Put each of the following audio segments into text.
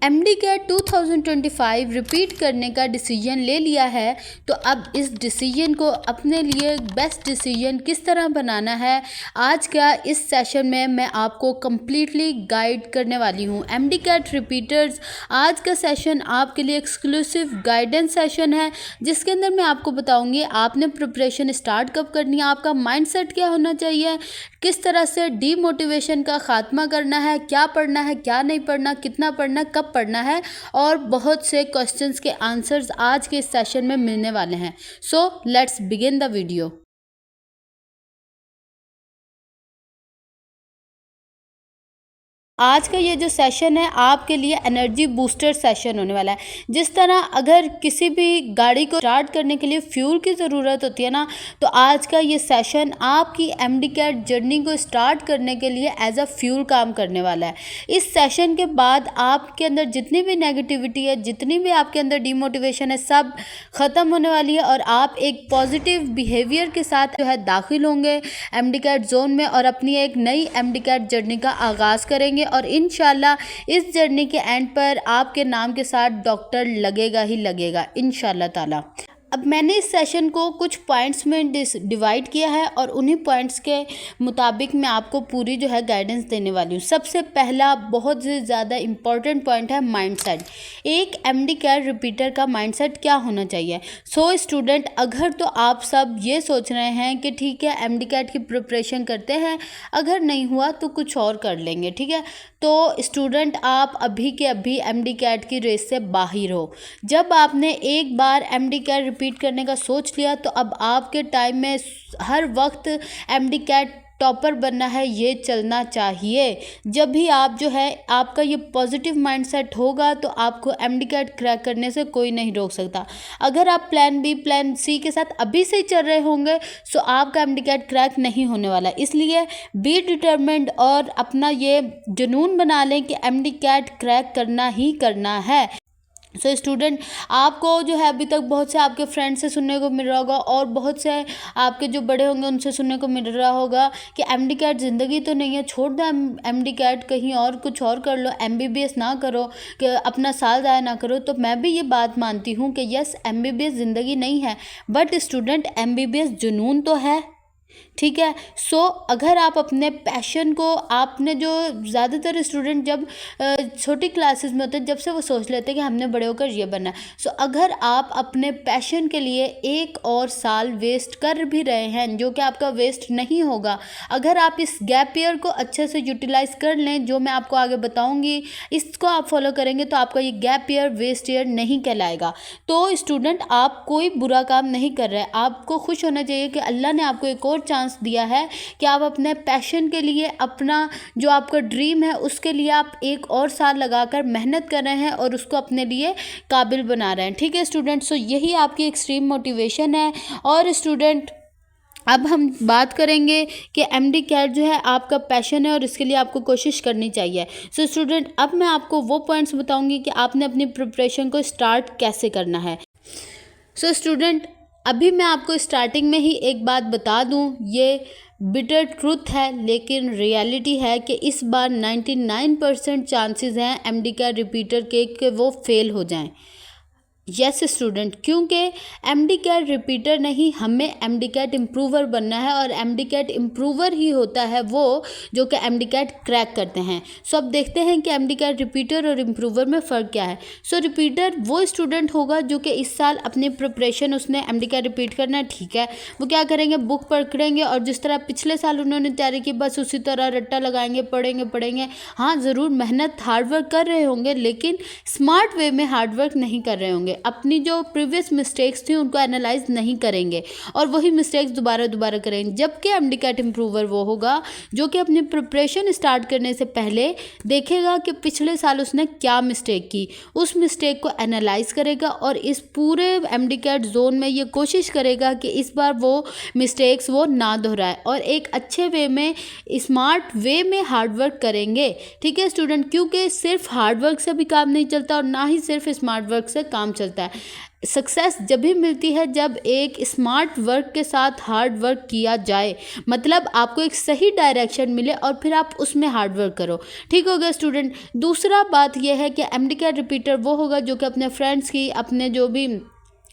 MD cat 2025 repeat करने का decision ले लिया है, तो अब इस डिसीजन को अपने लिए बेस्ट डिसीजन किस तरह बनाना है, आज का इस सेशन में मैं आपको कम्प्लीटली गाइड करने वाली हूँ। एमडी कैट रिपीटर्स, आज का सेशन आपके लिए एक्सक्लूसिव गाइडेंस सेशन है, जिसके अंदर मैं आपको बताऊँगी आपने प्रिपरेशन स्टार्ट कब करनी है, आपका माइंडसेट क्या होना चाहिए, किस तरह से डीमोटिवेशन का खात्मा करना है, क्या पढ़ना है, क्या नहीं पढ़ना, कितना पढ़ना, कब पढ़ना है, और बहुत से क्वेश्चंस के आंसर्स आज के इस सेशन में मिलने वाले हैं। So let's begin the video. आज का ये जो सेशन है आपके लिए एनर्जी बूस्टर सेशन होने वाला है। जिस तरह अगर किसी भी गाड़ी को स्टार्ट करने के लिए फ्यूल की ज़रूरत होती है ना, तो आज का ये सेशन आपकी एमडी कैट जर्नी को स्टार्ट करने के लिए एज अ फ्यूल काम करने वाला है। इस सेशन के बाद आपके अंदर जितनी भी नेगेटिविटी है, जितनी भी आपके अंदर डीमोटिवेशन है, सब ख़त्म होने वाली है और आप एक पॉजिटिव बिहेवियर के साथ जो है दाखिल होंगे एमडी कैट जोन में और अपनी एक नई एमडी कैट जर्नी का आगाज़ करेंगे। और इंशाल्लाह इस जर्नी के एंड पर आपके नाम के साथ डॉक्टर लगेगा ही लगेगा इंशाल्लाह ताला। अब मैंने इस सेशन को कुछ पॉइंट्स में डिवाइड किया है और उन्हीं पॉइंट्स के मुताबिक मैं आपको पूरी जो है गाइडेंस देने वाली हूँ। सबसे पहला बहुत ज़्यादा इम्पॉर्टेंट पॉइंट है माइंडसेट। एक एमडी कैट रिपीटर का माइंडसेट क्या होना चाहिए। सो स्टूडेंट, अगर तो आप सब ये सोच रहे हैं कि ठीक है एमडी कैट की प्रिपरेशन करते हैं, अगर नहीं हुआ तो कुछ और कर लेंगे, ठीक है, तो स्टूडेंट आप अभी के अभी एमडी कैट की रेस से बाहर हो। जब आपने एक बार एमडी कैट रिपीट करने का सोच लिया, तो अब आपके टाइम में हर वक्त एमडी कैट टॉपर बनना है, ये चलना चाहिए। जब भी आप जो है आपका ये पॉजिटिव माइंडसेट होगा, तो आपको एमडी कैट क्रैक करने से कोई नहीं रोक सकता। अगर आप प्लान बी प्लान सी के साथ अभी से ही चल रहे होंगे, तो आपका एमडी कैट क्रैक नहीं होने वाला। इसलिए बी डिटरमिन्ड और अपना ये जुनून बना लें कि एमडी कैट क्रैक करना ही करना है। सो स्टूडेंट, आपको जो है अभी तक बहुत से आपके फ्रेंड्स से सुनने को मिल रहा होगा और बहुत से आपके जो बड़े होंगे उनसे सुनने को मिल रहा होगा कि एमडी कैट ज़िंदगी तो नहीं है, छोड़ दो एमडी कैट, कहीं और कुछ और कर लो, एमबीबीएस ना करो, कि अपना साल ज़ाया ना करो। तो मैं भी ये बात मानती हूँ कि यस, एमबीबीएस ज़िंदगी नहीं है, बट स्टूडेंट एमबीबीएस जुनून तो है, ठीक है। सो अगर आप अपने पैशन को, आपने जो ज़्यादातर स्टूडेंट जब छोटी क्लासेस में होते हैं, जब से वो सोच लेते हैं कि हमने बड़े होकर ये बनना है। सो अगर आप अपने पैशन के लिए एक और साल वेस्ट कर भी रहे हैं, जो कि आपका वेस्ट नहीं होगा, अगर आप इस गैप ईयर को अच्छे से यूटिलाइज कर लें, जो मैं आपको आगे बताऊंगी, इसको आप फॉलो करेंगे, तो आपका ये गैप ईयर वेस्ट ईयर नहीं कहलाएगा। तो स्टूडेंट, आप कोई बुरा काम नहीं कर रहे, आपको खुश होना चाहिए कि अल्लाह ने आपको एक और चांस दिया है कि आप अपने पैशन के लिए, अपना जो आपका ड्रीम है उसके लिए आप एक और साल लगाकर मेहनत कर रहे हैं और उसको अपने लिए काबिल बना रहे हैं, ठीक है स्टूडेंट। सो यही आपकी एक्सट्रीम मोटिवेशन है। और स्टूडेंट, अब हम बात करेंगे कि एमडी कैट जो है आपका पैशन है और इसके लिए आपको कोशिश करनी चाहिए। सो स्टूडेंट, अब मैं आपको वो पॉइंट्स बताऊंगी कि आपने अपनी प्रिपरेशन को स्टार्ट कैसे करना है। सो स्टूडेंट, अभी मैं आपको स्टार्टिंग में ही एक बात बता दूं, ये बिटर ट्रूथ है लेकिन रियलिटी है कि इस बार 99% चांसेस हैं एमडी कैट रिपीटर के कि वो फेल हो जाएं। यस स्टूडेंट, क्योंकि एमडी कैट रिपीटर नहीं, हमें एमडी कैट इम्प्रूवर बनना है और एमडी कैट इम्प्रूवर ही होता है वो जो कि एमडी कैट क्रैक करते हैं। सो अब देखते हैं कि एमडी कैट रिपीटर और इम्प्रूवर में फ़र्क क्या है। सो रिपीटर वो स्टूडेंट होगा जो कि इस साल अपनी प्रिपरेशन, उसने एमडी कैट रिपीट करना है, ठीक है, वो क्या करेंगे, बुक पकड़ेंगे और जिस तरह पिछले साल उन्होंने तैयारी की बस उसी तरह रट्टा लगाएंगे, पढ़ेंगे। हाँ, ज़रूर मेहनत हार्डवर्क कर रहे होंगे, लेकिन स्मार्ट वे में हार्डवर्क नहीं कर रहे होंगे, अपनी जो प्रीवियस मिस्टेक्स थी उनको एनालाइज नहीं करेंगे और वही मिस्टेक्स दोबारा करेंगे। जबकि एमडी कैट इम्प्रूवर वो होगा जो कि अपनी प्रिपरेशन स्टार्ट करने से पहले देखेगा कि पिछले साल उसने क्या मिस्टेक की, उस मिस्टेक को एनालाइज करेगा और इस पूरे एमडी कैट जोन में ये कोशिश करेगा कि इस बार वो मिस्टेक्स वो ना दोहराए और एक अच्छे वे में, स्मार्ट वे में हार्डवर्क करेंगे, ठीक है स्टूडेंट, क्योंकि सिर्फ हार्डवर्क से भी काम नहीं चलता और ना ही सिर्फ स्मार्ट वर्क से काम चलता चलता है। सक्सेस जब भी मिलती है जब एक स्मार्ट वर्क के साथ हार्ड वर्क किया जाए, मतलब आपको एक सही डायरेक्शन मिले और फिर आप उसमें हार्ड वर्क करो। ठीक हो गया स्टूडेंट। दूसरा बात यह है कि एमडी कैट रिपीटर वो होगा जो कि अपने फ्रेंड्स की, अपने जो भी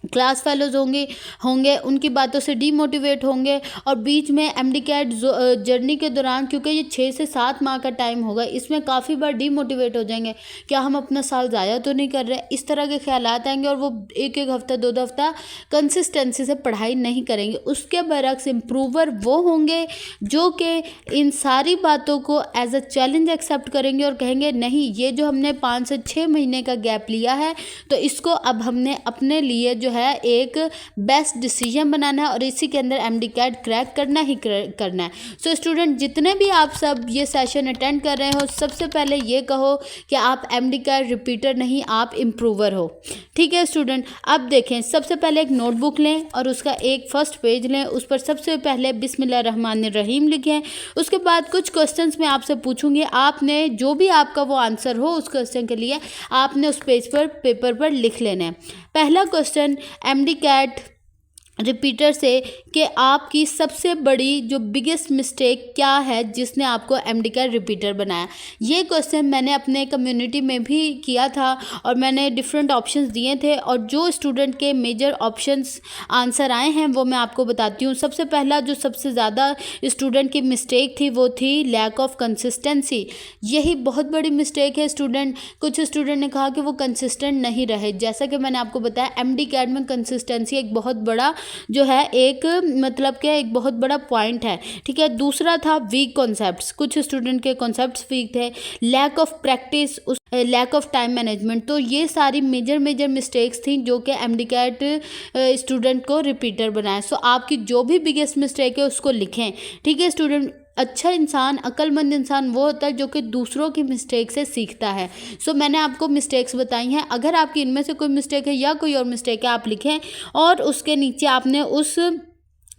क्लास फेलोज होंगे उनकी बातों से डीमोटिवेट होंगे, और बीच में एमडी कैट जर्नी के दौरान, क्योंकि ये 6 से 7 माह का टाइम होगा, इसमें काफ़ी बार डीमोटिवेट हो जाएंगे, क्या हम अपना साल ज़ाया तो नहीं कर रहे, इस तरह के ख्यालात आएंगे और वो एक हफ्ता 2 हफ्ता कंसिस्टेंसी से पढ़ाई नहीं करेंगे। उसके बरक्स इम्प्रूवर वो होंगे जो कि इन सारी बातों को एज अ चैलेंज एक्सेप्ट करेंगे और कहेंगे नहीं, ये जो हमने 5 से 6 महीने का गैप लिया है तो इसको अब हमने अपने लिए जो है एक बेस्ट डिसीजन बनाना है और इसी के अंदर एमडी कैट क्रैक करना ही करना है। सो स्टूडेंट, जितने भी आप सब ये सेशन अटेंड कर रहे हो, सबसे पहले ये कहो कि आप एमडी कैट रिपीटर नहीं, आप इम्प्रूवर हो। ठीक है स्टूडेंट। अब देखें, सबसे पहले एक नोटबुक लें और उसका एक फर्स्ट पेज लें, उस पर सबसे पहले बिस्मिल्लाहिर्रहमानिर्रहीम लिखें। उसके बाद कुछ क्वेश्चंस मैं आपसे पूछूंगी, आपने जो भी आपका वो आंसर हो उस क्वेश्चन के लिए आपने उस पेज पर, पेपर पर लिख लेना है। पहला क्वेश्चन एमडी कैट रिपीटर से कि आपकी सबसे बड़ी जो बिगेस्ट मिस्टेक क्या है जिसने आपको एमडी कैट रिपीटर बनाया। ये क्वेश्चन मैंने अपने कम्युनिटी में भी किया था और मैंने डिफरेंट ऑप्शंस दिए थे, और जो स्टूडेंट के मेजर ऑप्शंस आंसर आए हैं वो मैं आपको बताती हूँ। सबसे पहला जो सबसे ज़्यादा स्टूडेंट की मिस्टेक थी वो थी लैक ऑफ कंसिस्टेंसी। यही बहुत बड़ी मिस्टेक है स्टूडेंट। कुछ स्टूडेंट ने कहा कि वो कंसिस्टेंट नहीं रहे। जैसा कि मैंने आपको बताया, एमडी कैट में कंसिस्टेंसी एक बहुत बड़ा जो है एक मतलब कि एक बहुत बड़ा पॉइंट है। ठीक है। दूसरा था वीक कॉन्सेप्ट्स। कुछ स्टूडेंट के कॉन्सेप्ट्स वीक थे। Lack of practice, lack of time management. तो ये सारी मेजर मिस्टेक्स थी जो कि एमडी कैट स्टूडेंट को रिपीटर बनाए। सो आपकी जो भी बिगेस्ट मिस्टेक है उसको लिखें। ठीक है स्टूडेंट। अच्छा इंसान, अक्लमंद इंसान वो होता है जो कि दूसरों की मिस्टेक से सीखता है। सो मैंने आपको मिस्टेक्स बताई हैं। अगर आपकी इनमें से कोई मिस्टेक है या कोई और मिस्टेक है, आप लिखें और उसके नीचे आपने उस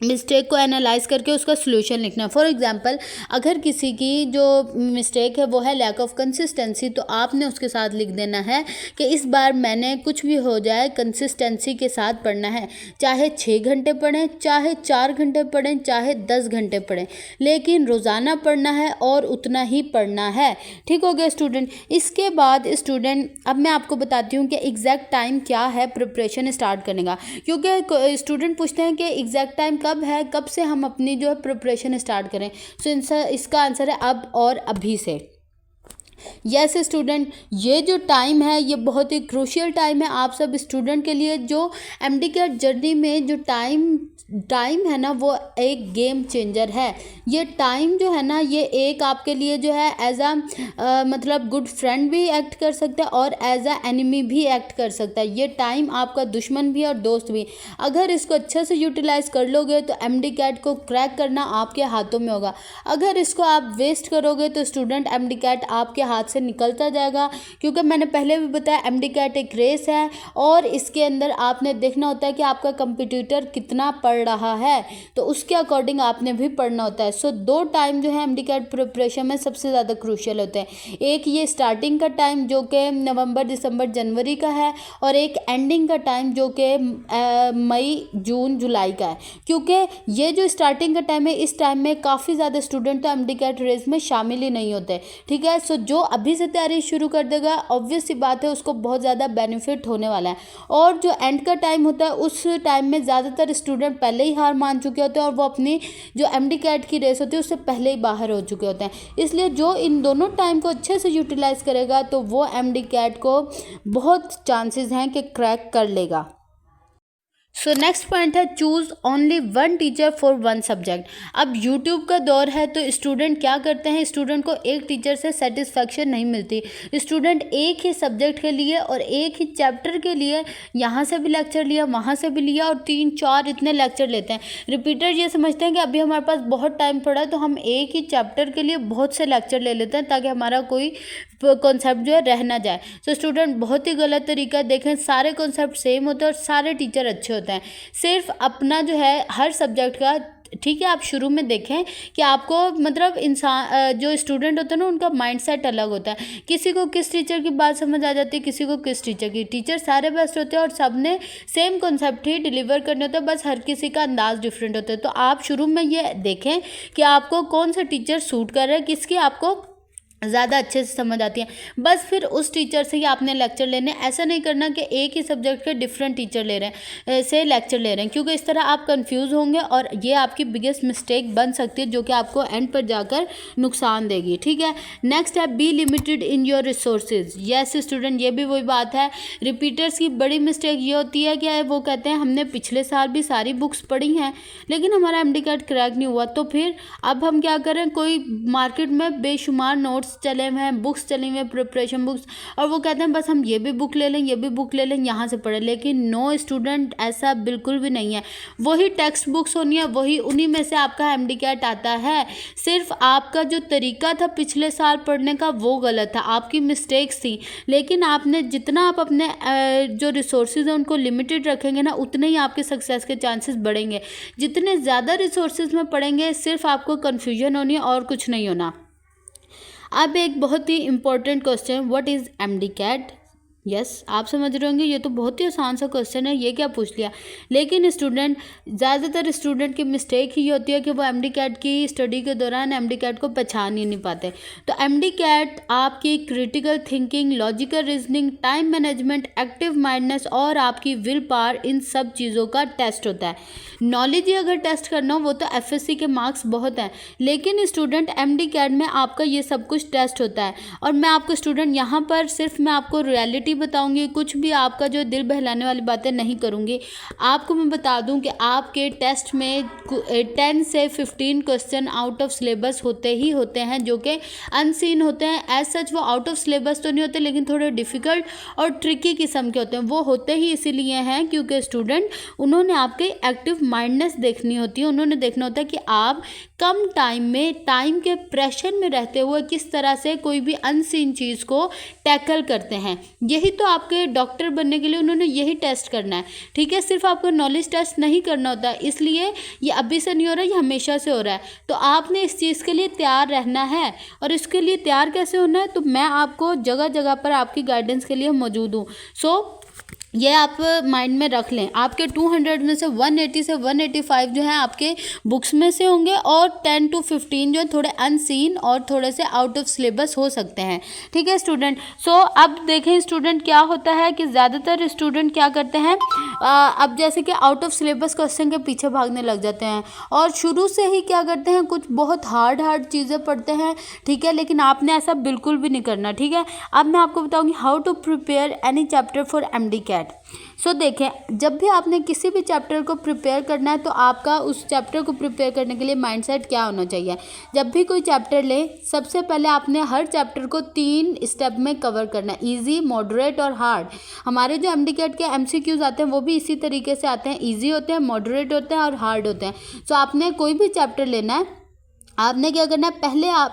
मिस्टेक को एनालाइज करके उसका सलूशन लिखना। फॉर एग्जांपल, अगर किसी की जो मिस्टेक है वो है लैक ऑफ कंसिस्टेंसी, तो आपने उसके साथ लिख देना है कि इस बार मैंने कुछ भी हो जाए कंसिस्टेंसी के साथ पढ़ना है। चाहे 6 घंटे पढ़ें, चाहे 4 घंटे पढ़ें, चाहे 10 घंटे पढ़ें, लेकिन रोज़ाना पढ़ना है और उतना ही पढ़ना है। ठीक हो गया स्टूडेंट। इसके बाद स्टूडेंट, अब मैं आपको बताती हूँ कि एग्जैक्ट टाइम क्या है प्रिपरेशन स्टार्ट करने का, क्योंकि स्टूडेंट पूछते हैं कि एग्जैक्ट टाइम कब है, कब से हम अपनी जो है प्रिपरेशन स्टार्ट करें। सो इसका आंसर है अब और अभी से। यस स्टूडेंट, ये जो टाइम है ये बहुत ही क्रूशियल टाइम है आप सब स्टूडेंट के लिए। जो एमडी कैट जर्नी में जो टाइम है ना, वो एक गेम चेंजर है। ये टाइम जो है ना, ये एक आपके लिए जो है एज आ मतलब गुड फ्रेंड भी एक्ट कर सकता है और एज आ एनिमी भी एक्ट कर सकता है। ये टाइम आपका दुश्मन भी और दोस्त भी। अगर इसको अच्छे से यूटिलाइज कर लोगे तो एमडी कैट को क्रैक करना आपके हाथों में होगा। अगर इसको आप वेस्ट करोगे तो स्टूडेंट एमडी कैट आपके हाथ से निकलता जाएगा, क्योंकि मैंने पहले भी बताया एमडी कैट एक रेस है और इसके अंदर आपने देखना होता है कि आपका कंपटीटर कितना पढ़ रहा है, तो उसके अकॉर्डिंग आपने भी पढ़ना होता है। सो 2 टाइम जो है एमडी कैट प्रिपरेशन में सबसे ज़्यादा क्रूशियल होते हैं। एक ये स्टार्टिंग का टाइम जो कि नवंबर, दिसंबर, जनवरी का है, और एक एंडिंग का टाइम जो कि मई, जून, जुलाई का है। क्योंकि ये जो स्टार्टिंग का टाइम है, इस टाइम में काफ़ी ज़्यादा स्टूडेंट तो एमडी कैट रेस में शामिल ही नहीं होते। ठीक है। सो जो अभी से तैयारी शुरू कर देगा, ऑब्वियस सी बात है उसको बहुत ज़्यादा बेनिफिट होने वाला है। और जो एंड का टाइम होता है उस टाइम में ज़्यादातर स्टूडेंट पहले ही हार मान चुके होते हैं और वो अपनी जो एमडी कैट की रेस होती है उससे पहले ही बाहर हो चुके होते हैं। इसलिए जो इन दोनों टाइम को अच्छे से यूटिलाइज करेगा तो वो एमडी कैट को बहुत चांसेस हैं कि क्रैक कर लेगा। सो नेक्स्ट पॉइंट है choose only 1 teacher for 1 subject. अब यूट्यूब का दौर है तो स्टूडेंट क्या करते हैं, स्टूडेंट को एक टीचर से सेटिस्फेक्शन नहीं मिलती। स्टूडेंट एक ही सब्जेक्ट के लिए और एक ही चैप्टर के लिए यहाँ से भी लेक्चर लिया, वहाँ से भी लिया, और 3-4 इतने लेक्चर लेते हैं। रिपीटर ये समझते हैं कि अभी हमारे पास बहुत टाइम पड़ा है तो हम एक ही चैप्टर के लिए बहुत से लेक्चर ले लेते हैं ताकि हमारा कोई कॉन्सेप्ट जो है रह ना जाए। तो स्टूडेंट बहुत ही गलत तरीका है। देखें, सारे कॉन्सेप्ट सेम होते हैं और सारे टीचर अच्छे होते हैं। सिर्फ अपना जो है हर सब्जेक्ट का ठीक है, आप शुरू में देखें कि आपको मतलब इंसान जो स्टूडेंट होता है ना उनका माइंडसेट अलग होता है, किसी को किस टीचर की बात समझ आ जाती है, किसी को किस टीचर की। टीचर सारे बेस्ट होते हैं और सब ने सेम कॉन्सेप्ट ही डिलीवर करने होते हैं, बस हर किसी का अंदाज डिफरेंट होता है। तो आप शुरू में ये देखें कि आपको कौन सा टीचर सूट कर रहा है, किसकी आपको ज़्यादा अच्छे से समझ आती है, बस फिर उस टीचर से ही आपने लेक्चर लेने। ऐसा नहीं करना कि एक ही सब्जेक्ट के डिफरेंट टीचर ले रहे हैं से लेक्चर ले रहे हैं, क्योंकि इस तरह आप कंफ्यूज होंगे और ये आपकी बिगेस्ट मिस्टेक बन सकती है जो कि आपको एंड पर जाकर नुकसान देगी। ठीक है, नेक्स्ट है B limited in your resources. Yes student, ये भी वही बात है, रिपीटर्स की बड़ी मिस्टेक ये होती है कि वो कहते हैं हमने पिछले साल भी सारी बुक्स पढ़ी हैं लेकिन हमारा एमडी कैट क्रैक नहीं हुआ, तो फिर अब हम क्या करें, कोई मार्केट में बेशुमार नोट्स चले हुए हैं, बुक्स चली हुई हैं, प्रिपरेशन बुक्स, और वो कहते हैं बस हम ये भी बुक ले लें, ये भी बुक ले लें, यहाँ से पढ़ें। लेकिन नो स्टूडेंट, ऐसा बिल्कुल भी नहीं है। वही टेक्स्ट बुक्स होनी है, वही उन्हीं में से आपका एमडी कैट आता है। सिर्फ आपका जो तरीका था पिछले साल पढ़ने का वो गलत था, आपकी मिस्टेक्स थी। लेकिन आपने जितना आप अपने जो रिसोर्सेज हैं उनको लिमिटेड रखेंगे ना, उतने ही आपके सक्सेस के चांसेस बढ़ेंगे। जितने ज़्यादा रिसोर्सेज में पढ़ेंगे सिर्फ आपको कन्फ्यूजन होनी है और कुछ नहीं होना। अब एक बहुत ही important question, what is MD CAT. Yes, आप समझ रहे होंगे ये तो बहुत ही आसान सा क्वेश्चन है, ये क्या पूछ लिया। लेकिन स्टूडेंट, ज़्यादातर स्टूडेंट की मिस्टेक ही होती है कि वो एमडी कैट की स्टडी के दौरान एमडी कैट को पहचान ही नहीं पाते। तो एमडी कैट आपकी critical thinking, logical reasoning, time management, active mindness और आपकी विल पावर, इन सब चीज़ों का टेस्ट होता है। नॉलेज ही अगर टेस्ट करना हो वो तो एफएससी के मार्क्स बहुत हैं, लेकिन स्टूडेंट एमडी कैट में आपका ये सब कुछ टेस्ट होता है। और मैं आपको स्टूडेंट यहाँ पर सिर्फ मैं आपको रियलिटी बताऊंगी, कुछ भी आपका जो दिल बहलाने वाली बातें नहीं करूंगी। आपको मैं बता दूं कि आपके टेस्ट में 10 से 15 क्वेश्चन आउट ऑफ सिलेबस होते ही होते हैं, जो कि अनसीन होते हैं। एज सच वो आउट ऑफ सिलेबस तो नहीं होते, लेकिन थोड़े डिफ़िकल्ट और ट्रिकी किस्म के होते हैं। वो होते ही इसीलिए हैं क्योंकि स्टूडेंट उन्होंने आपके एक्टिव माइंडनेस देखनी होती है, उन्होंने देखना होता है कि आप कम टाइम में, टाइम के प्रेशर में रहते हुए किस तरह से कोई भी अनसीन चीज़ को टैकल करते हैं। यही तो आपके डॉक्टर बनने के लिए उन्होंने यही टेस्ट करना है। ठीक है, सिर्फ आपको नॉलेज टेस्ट नहीं करना होता, इसलिए ये अभी से नहीं हो रहा है, ये हमेशा से हो रहा है। तो आपने इस चीज़ के लिए तैयार रहना है। और इसके लिए तैयार कैसे होना है, तो मैं आपको जगह जगह पर आपकी गाइडेंस के लिए मौजूद हूँ। सो ये आप माइंड में रख लें। आपके 200 में से 180 से 185 जो है आपके बुक्स में से होंगे और 10 to 15 जो है थोड़े अनसीन और थोड़े से आउट ऑफ सिलेबस हो सकते हैं। ठीक है स्टूडेंट, सो अब देखें स्टूडेंट क्या होता है कि ज़्यादातर स्टूडेंट क्या करते हैं, अब जैसे कि आउट ऑफ सिलेबस क्वेश्चन के पीछे भागने लग जाते हैं और शुरू से ही क्या करते हैं, कुछ बहुत हार्ड चीज़ें पढ़ते हैं। ठीक है, लेकिन आपने ऐसा बिल्कुल भी नहीं करना। ठीक है, अब मैं आपको बताऊँगी how to prepare any chapter for MDCAT. So देखें, जब भी आपने किसी भी चैप्टर को प्रिपेयर करना है तो आपका उस चैप्टर को प्रिपेयर करने के लिए माइंडसेट क्या होना चाहिए। जब भी कोई चैप्टर ले, सबसे पहले आपने हर चैप्टर को 3 स्टेप में कवर करना है, इजी, मॉडरेट और हार्ड। हमारे जो एमडी कैट के एमसीक्यूज आते हैं वो भी इसी तरीके से आते हैं, इजी होते हैं, मॉडरेट होते हैं और हार्ड होते हैं। सो आपने कोई भी चैप्टर लेना है, आपने क्या करना है,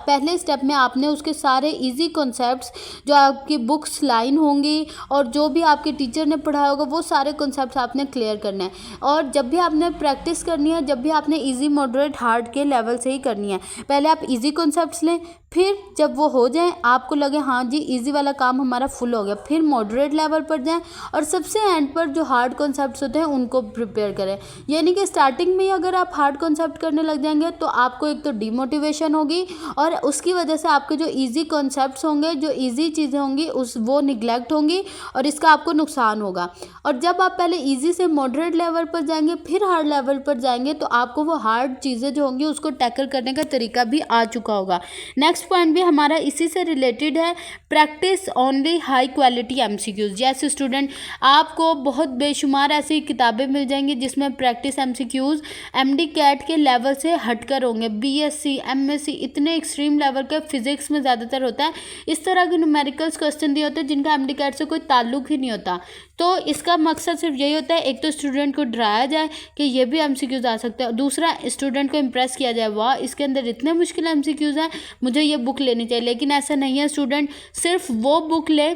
पहले स्टेप में आपने उसके सारे इजी कॉन्सेप्ट्स जो आपकी बुक्स लाइन होंगी और जो भी आपके टीचर ने पढ़ाया होगा वो सारे कॉन्सेप्ट्स आपने क्लियर करना है। और जब भी आपने प्रैक्टिस करनी है, जब भी आपने इजी, मॉडरेट, हार्ड के लेवल से ही करनी है। पहले आप इजी कॉन्सेप्ट्स लें, फिर जब वो हो जाएं, आपको लगे हाँ जी इजी वाला काम हमारा फुल हो गया, फिर मॉडरेट लेवल पर जाएं और सबसे एंड पर जो हार्ड कॉन्सेप्ट्स होते हैं उनको प्रिपेयर करें। यानी कि स्टार्टिंग में ही अगर आप हार्ड कॉन्सेप्ट करने लग जाएंगे तो आपको एक तो मोटिवेशन होगी और उसकी वजह से आपके जो इजी कॉन्सेप्ट्स होंगे, जो इजी चीज़ें होंगी वो निगलेक्ट होंगी और इसका आपको नुकसान होगा। और जब आप पहले इजी से मॉडरेट लेवल पर जाएंगे, फिर हार्ड लेवल पर जाएंगे, तो आपको वो हार्ड चीज़ें जो होंगी उसको टैकल करने का तरीका भी आ चुका होगा। नेक्स्ट पॉइंट भी हमारा इसी से रिलेटेड है, practice only high quality MCQs. जैसे स्टूडेंट, आपको बहुत बेशुमार ऐसी किताबें मिल जाएंगी जिसमें प्रैक्टिस एमसीक्यूज एमडी कैट के लेवल से हटकर होंगे। बीएससी, एमएससी, इतने एक्सट्रीम लेवल के फिजिक्स में ज़्यादातर होता है। इस तरह के न्यूमेरिकल्स क्वेश्चन दिए होते हैं जिनका एमडी कैट से कोई ताल्लुक ही नहीं होता। तो इसका मकसद सिर्फ यही होता है, एक तो स्टूडेंट को डराया जाए कि ये भी एमसीक्यूज आ सकते हैं, दूसरा स्टूडेंट को इम्प्रेस किया जाए, वाह इसके अंदर इतने मुश्किल एमसीक्यूज हैं, मुझे ये बुक लेनी चाहिए। लेकिन ऐसा नहीं है स्टूडेंट, सिर्फ वो बुक ले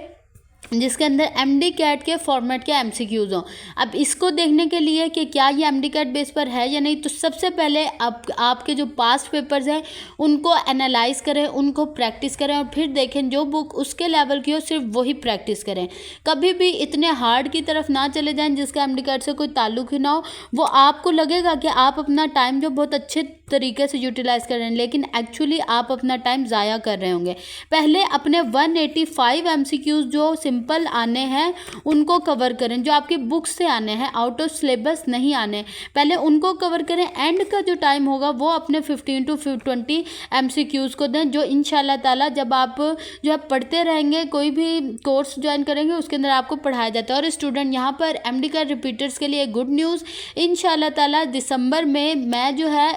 जिसके अंदर एमडी कैट के फॉर्मेट के एमसीक्यूज़ हों। अब इसको देखने के लिए कि क्या ये एमडी कैट बेस पर है या नहीं, तो सबसे पहले आपके जो पास्ट पेपर्स हैं उनको एनालाइज करें, उनको प्रैक्टिस करें और फिर देखें जो बुक उसके लेवल की हो सिर्फ वही प्रैक्टिस करें। कभी भी इतने हार्ड की तरफ ना चले जाएं जिसका एमडी कैट से कोई ताल्लुक ही ना हो। वो आपको लगेगा कि आप अपना टाइम जो बहुत अच्छे तरीके से यूटिलाइज़ कर रहे हैं, लेकिन एक्चुअली आप अपना टाइम ज़ाया कर रहे होंगे। पहले अपने 185 एमसीक्यूज़ जो सिंपल आने हैं उनको कवर करें, जो आपकी बुक से आने हैं, आउट ऑफ सिलेबस नहीं आने, पहले उनको कवर करें। एंड का जो टाइम होगा वो अपने 15 to 20 एमसीक्यूज़ को दें, जो इंशाल्लाह ताला जब आप जो है पढ़ते रहेंगे, कोई भी कोर्स ज्वाइन करेंगे उसके अंदर आपको पढ़ाया जाता है। और स्टूडेंट यहाँ पर एमडी का रिपीटर्स के लिए गुड न्यूज़, इंशाल्लाह ताला दिसंबर में मैं जो है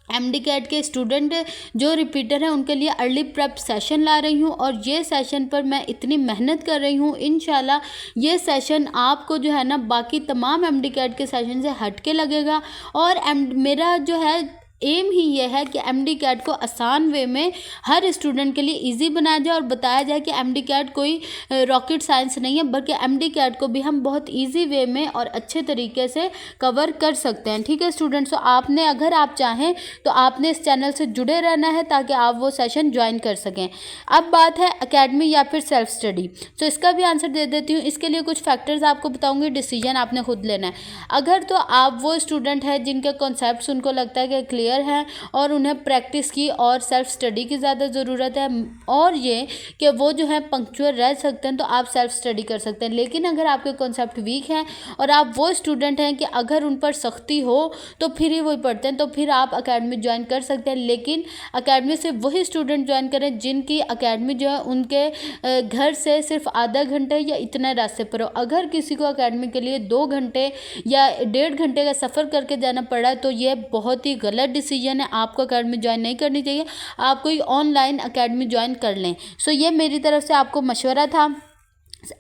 एमडी कैट के स्टूडेंट जो रिपीटर हैं उनके लिए अर्ली प्रेप सेशन ला रही हूँ। और ये सेशन पर मैं इतनी मेहनत कर रही हूँ, इंशाल्लाह ये सेशन आपको जो है ना बाकी तमाम एमडी कैट के सेशन से हट के लगेगा। और मेरा जो है एम ही ये है कि एमडी कैट को आसान वे में हर स्टूडेंट के लिए इजी बनाया जाए और बताया जाए कि एमडी कैट कोई रॉकेट साइंस नहीं है, बल्कि एमडी कैट को भी हम बहुत इजी वे में और अच्छे तरीके से कवर कर सकते हैं। ठीक है स्टूडेंट्स, तो आपने अगर आप चाहें तो आपने इस चैनल से जुड़े रहना है ताकि आप वो सेशन ज्वाइन कर सकें। अब बात है एकेडमी या फिर सेल्फ स्टडी, तो इसका भी आंसर दे देती हूँ। इसके लिए कुछ फैक्टर्स आपको बताऊँगी, डिसीजन आपने खुद लेना है। अगर तो आप वो स्टूडेंट हैं जिनके कॉन्सेप्ट्स उनको लगता है कि क्लियर है और उन्हें प्रैक्टिस की और सेल्फ स्टडी की ज़्यादा ज़रूरत है, और ये कि वो जो है पंक्चुअल रह सकते हैं, तो आप सेल्फ स्टडी कर सकते हैं। लेकिन अगर आपके कॉन्सेप्ट वीक हैं और आप वो स्टूडेंट हैं कि अगर उन पर सख्ती हो तो फिर ही वही पढ़ते हैं, तो फिर आप अकेडमी ज्वाइन कर सकते हैं। लेकिन अकेडमी से वही स्टूडेंट ज्वाइन करें जिनकी अकेडमी जो है उनके घर से सिर्फ आधा घंटे या इतने रास्ते पर हो। अगर किसी को अकेडमी के लिए 2 घंटे या 1.5 घंटे का सफ़र करके जाना पड़ा है तो ये बहुत ही गलत डिसीजन है, आपको अकेडमी ज्वाइन नहीं करनी चाहिए। आप कोई ऑनलाइन अकेडमी ज्वाइन कर लें। सो ये मेरी तरफ से आपको मशवरा था।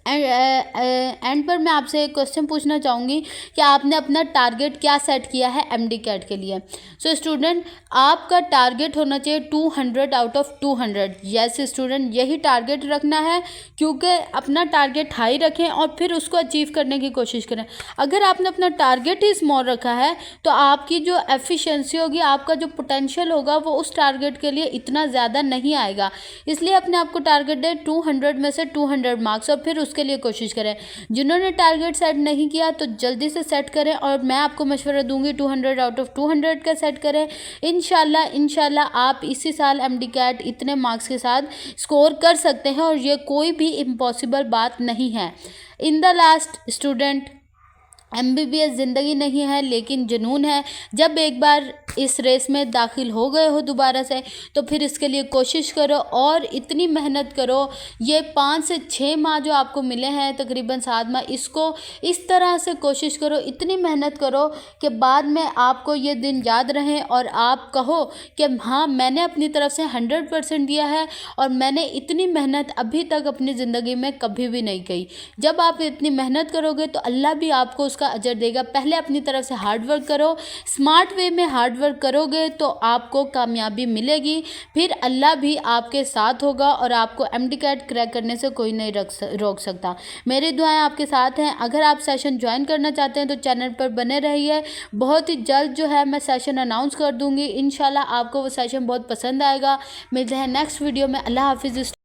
एंड पर मैं आपसे एक क्वेश्चन पूछना चाहूँगी कि आपने अपना टारगेट क्या सेट किया है एमडी कैट के लिए। सो स्टूडेंट, आपका टारगेट होना चाहिए 200 आउट ऑफ 200। यस स्टूडेंट, यही टारगेट रखना है, क्योंकि अपना टारगेट हाई रखें और फिर उसको अचीव करने की कोशिश करें। अगर आपने अपना टारगेट ही स्मॉल रखा है तो आपकी जो एफिशिएंसी होगी, आपका जो पोटेंशियल होगा, वो उस टारगेट के लिए इतना ज़्यादा नहीं आएगा। इसलिए अपने आप को टारगेट दें 200 में से 200 मार्क्स और फिर उसके लिए कोशिश करें। जिन्होंने टारगेट सेट नहीं किया तो जल्दी से सेट करें, और मैं आपको मशवरा दूंगी 200 आउट ऑफ 200 का सेट करें। इंशाल्लाह आप इसी साल एमडी कैट इतने मार्क्स के साथ स्कोर कर सकते हैं, और ये कोई भी इम्पॉसिबल बात नहीं है। In the last student, MBBS ज़िंदगी नहीं है लेकिन जुनून है। जब एक बार इस रेस में दाखिल हो गए हो दोबारा से, तो फिर इसके लिए कोशिश करो और इतनी मेहनत करो। ये 5 से 6 माह जो आपको मिले हैं, तकरीबन 7 माह, इसको इस तरह से कोशिश करो, इतनी मेहनत करो कि बाद में आपको ये दिन याद रहें और आप कहो कि हाँ, मैंने अपनी तरफ से 100% दिया है और मैंने इतनी मेहनत अभी तक अपनी ज़िंदगी में कभी भी नहीं की। जब आप इतनी मेहनत करोगे तो अल्लाह भी आपको उसका अजर देगा। पहले अपनी तरफ से हार्ड वर्क करो, स्मार्ट वे में हार्ड वर्क करोगे तो आपको कामयाबी मिलेगी, फिर अल्लाह भी आपके साथ होगा और आपको एमडी कैट क्रैक करने से कोई नहीं रोक सकता। मेरी दुआएं आपके साथ हैं। अगर आप सेशन ज्वाइन करना चाहते हैं तो चैनल पर बने रहिए। बहुत ही जल्द जो है मैं सेशन अनाउंस कर दूंगी। इंशाल्लाह आपको वो सेशन बहुत पसंद आएगा। मिलते हैं नेक्स्ट वीडियो में। अल्लाह हाफिज़।